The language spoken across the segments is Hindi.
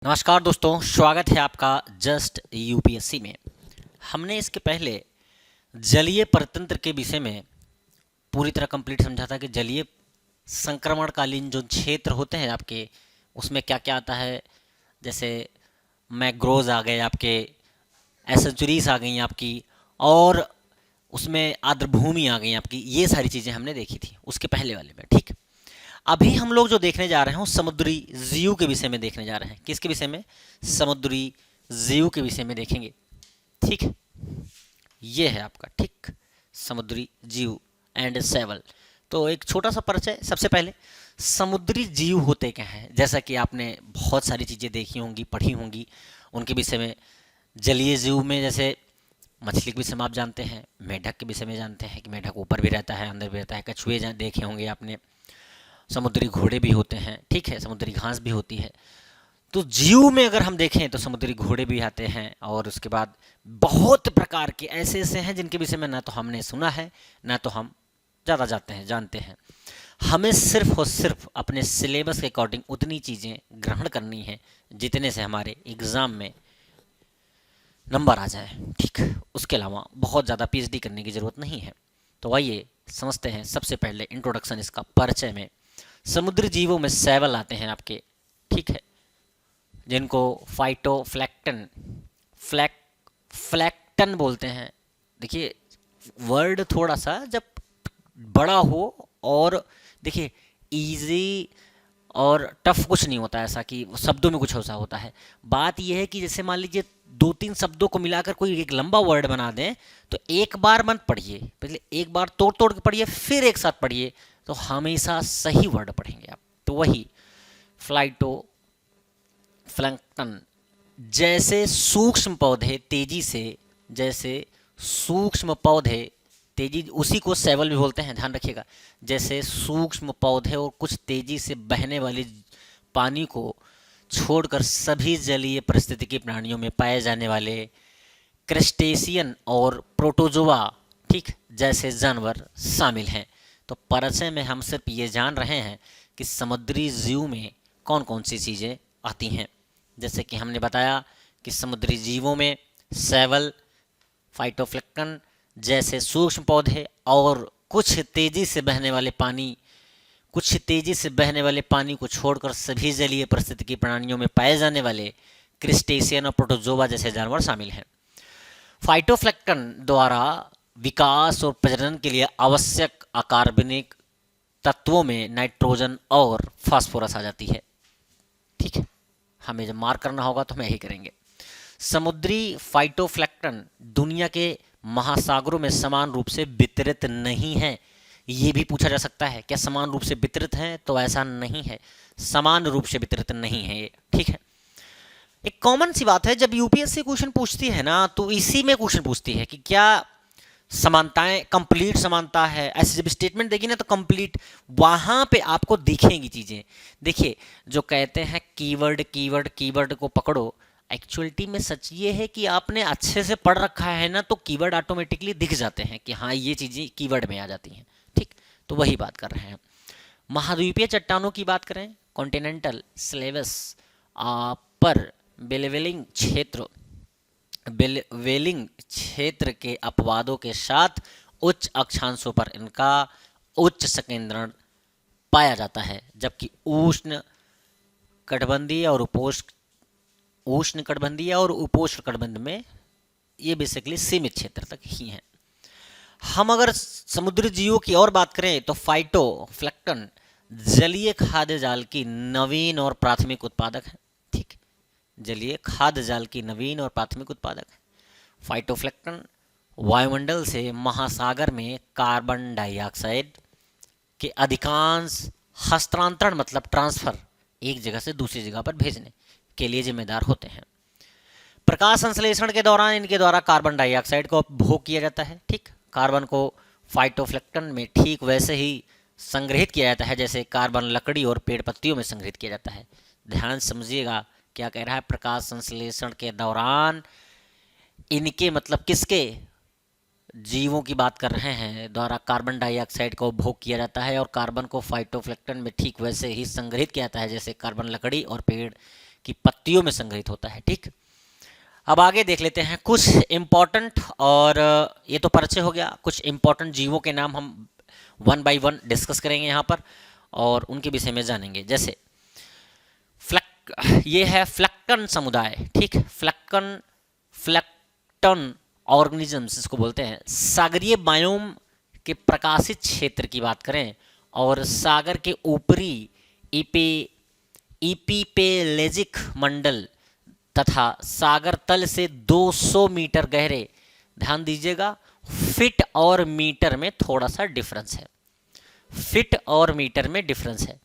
नमस्कार दोस्तों, स्वागत है आपका जस्ट यूपीएससी में। हमने इसके पहले जलीय परतंत्र के विषय में पूरी तरह कंप्लीट समझा था कि जलीय संक्रमणकालीन जो क्षेत्र होते हैं आपके, उसमें क्या क्या आता है। जैसे मैग्रोव्स आ गए आपके, एसेंचुरीज आ गई आपकी, और उसमें आर्द्रभूमि आ गई आपकी। ये सारी चीज़ें हमने देखी थी उसके पहले वाले में। ठीक, अभी हम लोग जो देखने जा रहे हैं वो समुद्री जीव के विषय में देखने जा रहे हैं। किसके विषय में? समुद्री जीव के विषय में देखेंगे। ठीक, ये है आपका ठीक समुद्री जीव एंड सेवल। तो एक छोटा सा परिचय। सबसे पहले समुद्री जीव होते क्या हैं, जैसा कि आपने बहुत सारी चीज़ें देखी होंगी, पढ़ी होंगी उनके विषय में। जलीय जीव में जैसे मछली के विषय में आप जानते हैं, मेढक के विषय में जानते हैं कि मेढक ऊपर भी रहता है अंदर भी रहता है। कछुए देखे होंगे आपने, समुद्री घोड़े भी होते हैं, ठीक है, समुद्री घास भी होती है। तो जीव में अगर हम देखें तो समुद्री घोड़े भी आते हैं, और उसके बाद बहुत प्रकार के ऐसे ऐसे हैं जिनके विषय में ना तो हमने सुना है ना तो हम ज़्यादा जानते हैं। हमें सिर्फ और सिर्फ अपने सिलेबस के अकॉर्डिंग उतनी चीज़ें ग्रहण करनी है जितने से हमारे एग्ज़ाम में नंबर आ जाए। ठीक, उसके अलावा बहुत ज़्यादा पीएचडी करने की ज़रूरत नहीं है। तो आइए समझते हैं सबसे पहले इंट्रोडक्शन इसका परिचय में। समुद्री जीवों में सेवल आते हैं आपके, ठीक है, जिनको फाइटोफ्लैक्टन फ्लैक्टन बोलते हैं। देखिए, वर्ड थोड़ा सा जब बड़ा हो, और देखिए इजी और टफ कुछ नहीं होता ऐसा कि शब्दों में कुछ ऐसा होता है। बात यह है कि जैसे मान लीजिए दो तीन शब्दों को मिलाकर कोई एक लंबा वर्ड बना दें, तो एक बार मत पढ़िए, पहले एक बार तोड़ तोड़ के पढ़िए, फिर एक साथ पढ़िए, तो हमेशा सही वर्ड पढ़ेंगे आप। तो वही फ्लाइटो फ्लैंक्टन, जैसे सूक्ष्म पौधे तेजी से, जैसे सूक्ष्म पौधे तेजी, उसी को सेवल भी बोलते हैं, ध्यान रखिएगा। जैसे सूक्ष्म पौधे और कुछ तेजी से बहने वाली पानी को छोड़कर सभी जलीय परिस्थितिकी प्राणियों में पाए जाने वाले क्रस्टेशियन और प्रोटोजोआ, ठीक, जैसे जानवर शामिल हैं। तो परिचय में हम सिर्फ ये जान रहे हैं कि समुद्री जीव में कौन कौन सी चीज़ें आती हैं। जैसे कि हमने बताया कि समुद्री जीवों में सेवल, फाइटोप्लैंक्टन जैसे सूक्ष्म पौधे, और कुछ तेजी से बहने वाले पानी को छोड़कर सभी जलीय परिस्थितिकी प्राणियों में पाए जाने वाले क्रिस्टेशियन और प्रोटोजोआ जैसे जानवर शामिल हैं। फाइटोप्लैंक्टन द्वारा विकास और प्रजनन के लिए आवश्यक अकार्बनिक तत्वों में नाइट्रोजन और फास्फोरस आ जाती है। ठीक है, हमें जब मार्क करना होगा तो हम यही करेंगे। समुद्री फाइटोप्लैंक्टन दुनिया के महासागरों में समान रूप से वितरित नहीं है। ये भी पूछा जा सकता है, क्या समान रूप से वितरित हैं? तो ऐसा नहीं है, समान रूप से वितरित नहीं है ये। ठीक है, एक कॉमन सी बात है, जब यूपीएससी क्वेश्चन पूछती है ना, तो इसी में क्वेश्चन पूछती है कि क्या समानताएं, कंप्लीट समानता है। ऐसे जब स्टेटमेंट देगी ना तो कंप्लीट वहां पे आपको दिखेंगी चीजें। देखिए, जो कहते हैं कीवर्ड कीवर्ड कीवर्ड को पकड़ो, एक्चुअलिटी में सच ये है कि आपने अच्छे से पढ़ रखा है ना, तो कीवर्ड ऑटोमेटिकली दिख जाते हैं कि हाँ ये चीजें कीवर्ड में आ जाती हैं। ठीक, तो वही बात कर रहे हैं। महाद्वीपीय चट्टानों की बात करें, कॉन्टिनेंटल स्लेवस पर बेलवेलिंग क्षेत्र के अपवादों के साथ उच्च अक्षांशों पर इनका उच्च संकेंद्रण पाया जाता है, जबकि उष्ण कटिबंधीय और उपोष्ण कटिबंध में ये बेसिकली सीमित क्षेत्र तक ही हैं। हम अगर समुद्री जीवों की और बात करें तो फाइटोप्लैंक्टन जलीय खाद्य जाल की नवीन और प्राथमिक उत्पादक है। ठीक, जलीय खाद्य जाल की नवीन और प्राथमिक उत्पादक है। फाइटोप्लैंक्टन वायुमंडल से महासागर में कार्बन डाइऑक्साइड के अधिकांश हस्तांतरण, मतलब ट्रांसफर, एक जगह से दूसरी जगह पर भेजने के लिए जिम्मेदार होते हैं। प्रकाश संश्लेषण के दौरान इनके द्वारा कार्बन डाइऑक्साइड को उपभोग किया जाता है। ठीक, कार्बन को फाइटोप्लैंक्टन में ठीक वैसे ही संग्रहित किया जाता है जैसे कार्बन लकड़ी और पेड़ पत्तियों में संग्रहित किया जाता है। ध्यान समझिएगा, क्या कह रहा है? प्रकाश संश्लेषण के दौरान इनके, मतलब किसके, जीवों की बात कर रहे हैं, द्वारा कार्बन डाइऑक्साइड का उपभोग किया जाता है, और कार्बन को फाइटोप्लैंक्टन में ठीक वैसे ही संग्रहित किया जाता है जैसे कार्बन लकड़ी और पेड़ कि पत्तियों में संग्रहित होता है। ठीक, अब आगे देख लेते हैं कुछ इम्पोर्टेंट, और ये तो परिचय हो गया, कुछ इम्पोर्टेंट जीवों के नाम हम वन बाय वन डिस्कस करेंगे यहाँ पर और उनके विषय में जानेंगे। जैसे ये है फ्लैक्टन समुदाय। ठीक, फ्लैक्टन ऑर्गेनिजम्स इसको बोलते हैं। सागरीय बायोम के प्रकाशित क्षेत्र की बात करें और सागर के ऊपरी इपीपेलेजिक मंडल तथा सागर तल से 200 मीटर गहरे, ध्यान दीजिएगा फीट और मीटर में थोड़ा सा डिफरेंस है, फीट और मीटर में डिफरेंस है।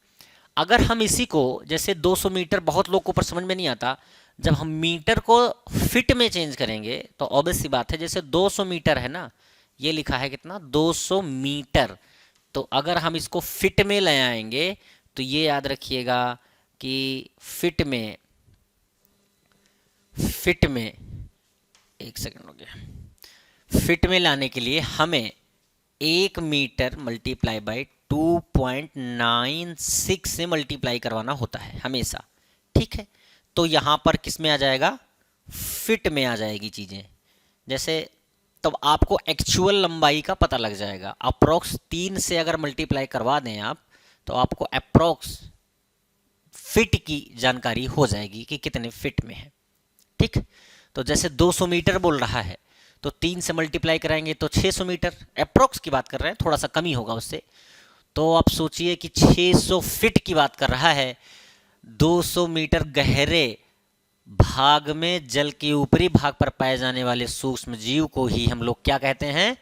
अगर हम इसी को जैसे 200 मीटर बहुत लोग को ऊपर समझ में नहीं आता, जब हम मीटर को फिट में चेंज करेंगे तो ऑब्वियस सी बात है, जैसे 200 मीटर है ना, ये लिखा है कितना 200 मीटर, तो अगर हम इसको फिट में ले आएंगे तो ये याद रखिएगा कि फिट में एक सेकंड हो गया, फिट में लाने के लिए हमें 1 मीटर मल्टीप्लाई बाई 2.96 से मल्टीप्लाई करवाना होता है हमेशा। ठीक है, तो यहाँ पर किस में आ जाएगा, फिट में आ जाएगी चीज़ें। जैसे तब आपको एक्चुअल लंबाई का पता लग जाएगा। अप्रोक्स 3 से अगर मल्टीप्लाई करवा दें आप तो आपको अप्रोक्स फिट की जानकारी हो जाएगी कि कितने फिट में है। ठीक, तो जैसे 200 मीटर बोल रहा है तो 3 से मल्टीप्लाई कराएंगे तो 600 मीटर, अप्रोक्स की बात कर रहे हैं, थोड़ा सा कमी होगा उससे। तो आप सोचिए कि 600 फिट की बात कर रहा है। 200 मीटर गहरे भाग में जल के ऊपरी भाग पर पाए जाने वाले सूक्ष्म जीव को ही हम लोग क्या कहते हैं,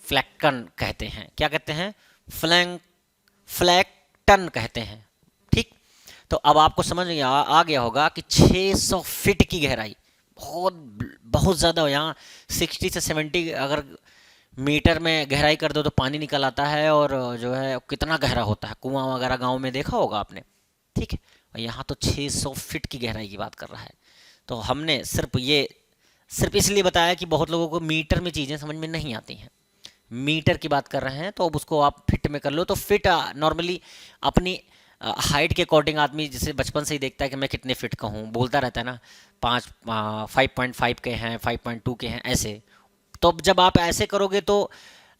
फ्लैक्टन कहते हैं। क्या कहते हैं, फ्लैक्टन कहते हैं। ठीक, तो अब आपको समझ में आ गया होगा कि 600 फीट की गहराई बहुत ज़्यादा, यहाँ 60 से 70 अगर मीटर में गहराई कर दो तो पानी निकल आता है, और जो है कितना गहरा होता है, कुआं वगैरह गांव में देखा होगा आपने। ठीक है, और यहाँ तो 600 फीट की गहराई की बात कर रहा है। तो हमने सिर्फ इसलिए बताया कि बहुत लोगों को मीटर में चीज़ें समझ में नहीं आती हैं, मीटर की बात कर रहे हैं तो अब उसको आप फिट में कर लो। तो फिट नॉर्मली अपनी हाइट के अकॉर्डिंग आदमी जैसे बचपन से ही देखता है कि मैं कितने फिट का हूँ, बोलता रहता है ना, 5.5 के हैं, 5.2 के हैं, ऐसे। तो जब आप ऐसे करोगे तो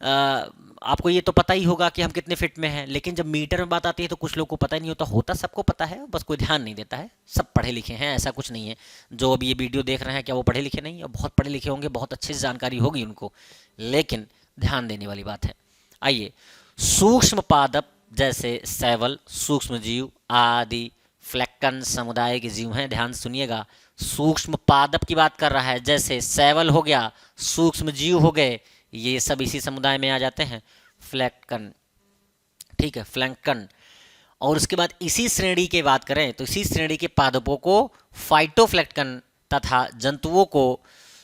आपको ये तो पता ही होगा कि हम कितने फिट में हैं। लेकिन जब मीटर में बात आती है तो कुछ लोगों को पता ही नहीं होता सबको पता है, बस कोई ध्यान नहीं देता है। सब पढ़े लिखे हैं, ऐसा कुछ नहीं है। जो अभी ये वीडियो देख रहे हैं क्या वो पढ़े लिखे नहीं है? बहुत पढ़े लिखे होंगे, बहुत अच्छे से जानकारी होगी उनको, लेकिन ध्यान देने वाली बात है। आइए, सूक्ष्म पादप जैसे शैवाल, सूक्ष्म जीव आदि फ्लैक्टन समुदाय के जीव हैं। ध्यान सुनिएगा, सूक्ष्म पादप की बात कर रहा है, जैसे शैवाल हो गया, सूक्ष्म जीव हो गए, ये सब इसी समुदाय में आ जाते हैं, फ्लैक्टन। ठीक है, फ्लैक्टन। और उसके बाद इसी श्रेणी की बात करें तो इसी श्रेणी के पादपों को फाइटोफ्लैक्टन तथा जंतुओं को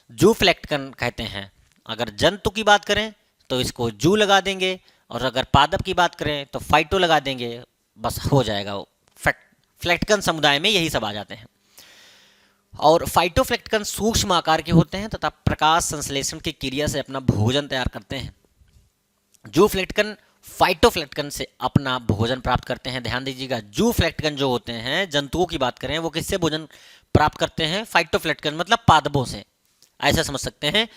जूफ्लैक्टन कहते हैं। अगर जंतु की बात करें तो इसको जू लगा देंगे, और अगर पादप की बात करें तो फाइटो लगा देंगे, बस हो जाएगा वो। फ्लैक्टन समुदाय में यही सब आ जाते हैं। और फाइटोफ्लैक्टन सूक्ष्म आकार के होते हैं तथा प्रकाश संश्लेषण की क्रिया से अपना भोजन तैयार करते हैं। जूफ्लैक्टन फाइटोफ्लैक्टन से अपना भोजन प्राप्त करते हैं। ध्यान दीजिएगा, जूफ्लैक्टन जो होते हैं, जंतुओं की बात करें, वो किससे भोजन प्राप्त करते हैं? फाइटोफ्लैक्टन मतलब पादपों से। ऐसा समझ सकते हैं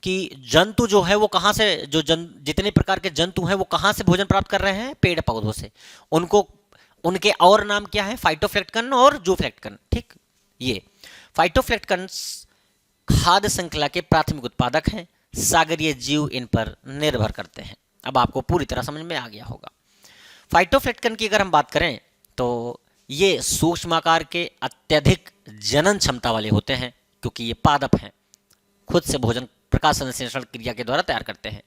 कि जंतु जो है वो कहाँ से, जितने प्रकार के जंतु हैं वो कहाँ से भोजन प्राप्त कर रहे हैं? पेड़ पौधों से। उनके और नाम क्या है? फाइटोफ्लैक्टन और जूफ्लैक्टन। ठीक, ये फाइटोफ्लैक्टन खाद्य श्रृंखला के प्राथमिक उत्पादक हैं। सागरीय जीव इन पर निर्भर करते हैं। अब आपको पूरी तरह समझ में आ गया होगा। फाइटोफ्लैक्टन की अगर हम बात करें तो ये सूक्ष्म आकार के अत्यधिक जनन क्षमता वाले होते हैं, क्योंकि ये पादप हैं, खुद से भोजन प्रकाश संश्लेषण क्रिया के द्वारा तैयार करते हैं।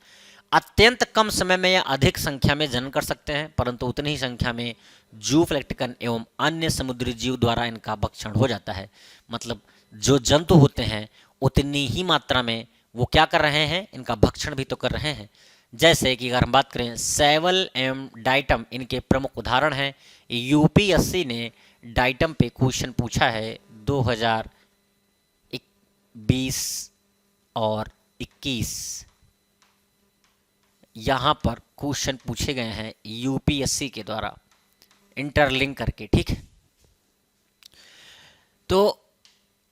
अत्यंत कम समय में या अधिक संख्या में जनन कर सकते हैं, परंतु उतनी ही संख्या में जूफ्लैक्टन एवं अन्य समुद्री जीव द्वारा इनका भक्षण हो जाता है। मतलब जो जंतु होते हैं उतनी ही मात्रा में वो क्या कर रहे हैं? इनका भक्षण भी तो कर रहे हैं। जैसे कि अगर हम बात करें शैवाल एवं डाइटम इनके प्रमुख उदाहरण हैं। यूपीएससी ने डाइटम पे क्वेश्चन पूछा है 2020 और 21, यहाँ पर क्वेश्चन पूछे गए हैं यूपीएससी के द्वारा इंटरलिंक करके। ठीक है, तो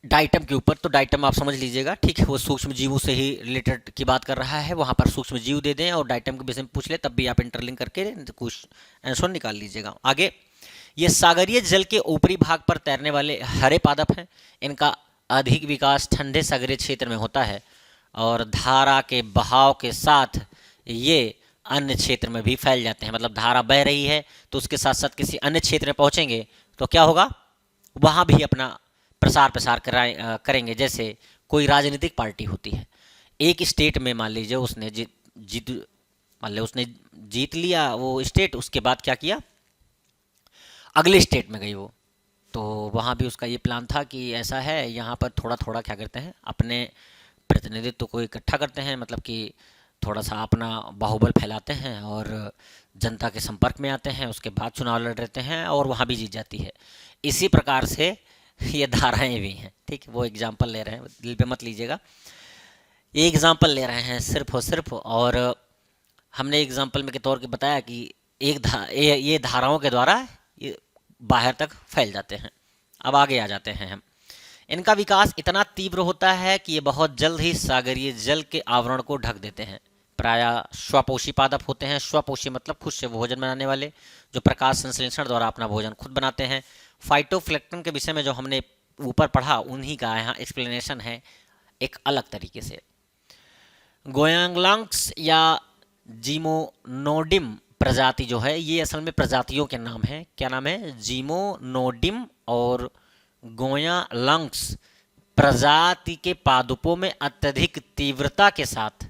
डाइटम के ऊपर, तो डाइटम आप समझ लीजिएगा, ठीक है, वो सूक्ष्म जीवों से ही रिलेटेड की बात कर रहा है, वहाँ पर सूक्ष्म जीव दे दें और डाइटम के विषय में पूछ ले, तब भी आप इंटरलिंक करके कुछ आंसर निकाल लीजिएगा। आगे, ये सागरीय जल के ऊपरी भाग पर तैरने वाले हरे पादप हैं। इनका अधिक विकास ठंडे सागरीय क्षेत्र में होता है और धारा के बहाव के साथ ये अन्य क्षेत्र में भी फैल जाते हैं। मतलब धारा बह रही है तो उसके साथ साथ किसी अन्य क्षेत्र में पहुंचेंगे तो क्या होगा, वहाँ भी अपना प्रसार करेंगे। जैसे कोई राजनीतिक पार्टी होती है, एक स्टेट में मान लीजिए उसने उसने जीत लिया वो स्टेट, उसके बाद क्या किया, अगले स्टेट में गई वो, तो वहाँ भी उसका ये प्लान था कि ऐसा है, यहाँ पर थोड़ा थोड़ा क्या करते हैं, अपने प्रतिनिधित्व को इकट्ठा करते हैं, मतलब कि थोड़ा सा अपना बाहुबल फैलाते हैं और जनता के संपर्क में आते हैं, उसके बाद चुनाव लड़ लेते हैं और वहाँ भी जीत जाती है। इसी प्रकार से ये धाराएं भी हैं, ठीक है। वो एग्जाम्पल ले रहे हैं, दिल पे मत लीजिएगा, ये एग्जाम्पल ले रहे हैं सिर्फ और सिर्फ, और हमने एग्जाम्पल में के तौर पे बताया कि ये धाराओं के द्वारा ये बाहर तक फैल जाते हैं। अब आगे आ जाते हैं हम। इनका विकास इतना तीव्र होता है कि ये बहुत जल्द ही सागरीय जल के आवरण को ढक देते हैं। प्रायः स्वपोषी पादप होते हैं। स्वपोषी मतलब खुद से भोजन बनाने वाले, जो प्रकाश संश्लेषण द्वारा अपना भोजन खुद बनाते हैं। फाइटोप्लैंक्टन के विषय में जो हमने ऊपर पढ़ा, उन्हीं का यहाँ एक्सप्लेनेशन है एक अलग तरीके से। गोयांगलांग्स या जीमोनोडिम प्रजाति जो है, ये असल में प्रजातियों के नाम है। क्या नाम है, जीमोनोडिम और गोयांगलांग्स प्रजाति के पादपों में अत्यधिक तीव्रता के साथ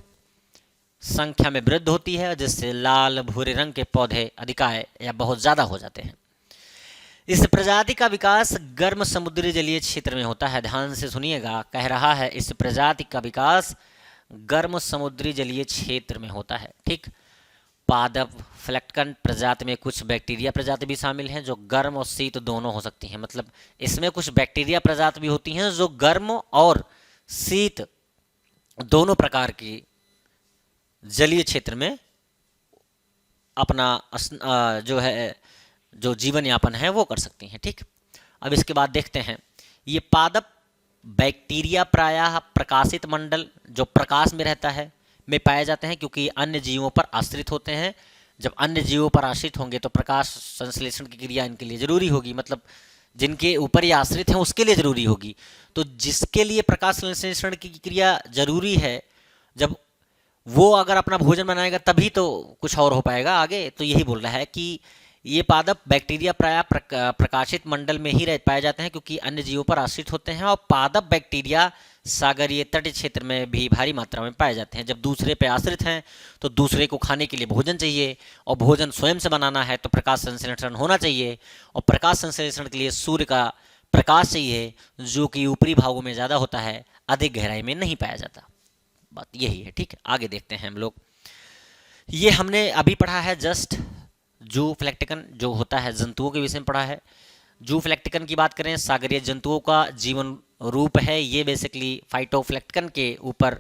संख्या में वृद्धि होती है, जिससे लाल भूरे रंग के पौधे अधिकाय या बहुत ज़्यादा हो जाते हैं। इस प्रजाति का विकास गर्म समुद्री जलीय क्षेत्र में होता है। ध्यान से सुनिएगा, कह रहा है इस प्रजाति का विकास गर्म समुद्री जलीय क्षेत्र में होता है, ठीक। पादप फ्लैक्टन प्रजाति में कुछ बैक्टीरिया प्रजाति भी शामिल हैं जो गर्म और शीत दोनों हो सकती हैं। मतलब इसमें कुछ बैक्टीरिया प्रजाति भी होती हैं जो गर्म और शीत दोनों प्रकार की जलीय क्षेत्र में अपना जो जीवन यापन है वो कर सकती हैं, ठीक। अब इसके बाद देखते हैं, ये पादप बैक्टीरिया प्रायः प्रकाशित मंडल, जो प्रकाश में रहता है, में पाए जाते हैं, क्योंकि अन्य जीवों पर आश्रित होते हैं। जब अन्य जीवों पर आश्रित होंगे तो प्रकाश संश्लेषण की क्रिया इनके लिए जरूरी होगी, मतलब जिनके ऊपर ये आश्रित हैं उसके लिए जरूरी होगी। तो जिसके लिए प्रकाश संश्लेषण की क्रिया जरूरी है, जब वो अगर अपना भोजन बनाएगा तभी तो कुछ और हो पाएगा आगे। तो यही बोल रहा है कि ये पादप बैक्टीरिया प्रायः प्रकाशित मंडल में ही रह पाए जाते हैं, क्योंकि अन्य जीवों पर आश्रित होते हैं। और पादप बैक्टीरिया सागरीय तटीय क्षेत्र में भी भारी मात्रा में पाए जाते हैं। जब दूसरे पे आश्रित हैं तो दूसरे को खाने के लिए भोजन चाहिए, और भोजन स्वयं से बनाना है तो प्रकाश संश्लेषण होना चाहिए, और प्रकाश संश्लेषण के लिए सूर्य का प्रकाश चाहिए, जो कि ऊपरी भागों में ज़्यादा होता है, अधिक गहराई में नहीं पाया जाता। बात यही है, ठीक है। आगे देखते हैं हम लोग। ये हमने अभी पढ़ा है जस्ट जूफ्लैक्टिकन, जो होता है जंतुओं के विषय में पढ़ा है। जूफ्लैक्टिकन की बात करें, सागरीय जंतुओं का जीवन रूप है। ये बेसिकली फाइटोफ्लैक्टिकन के ऊपर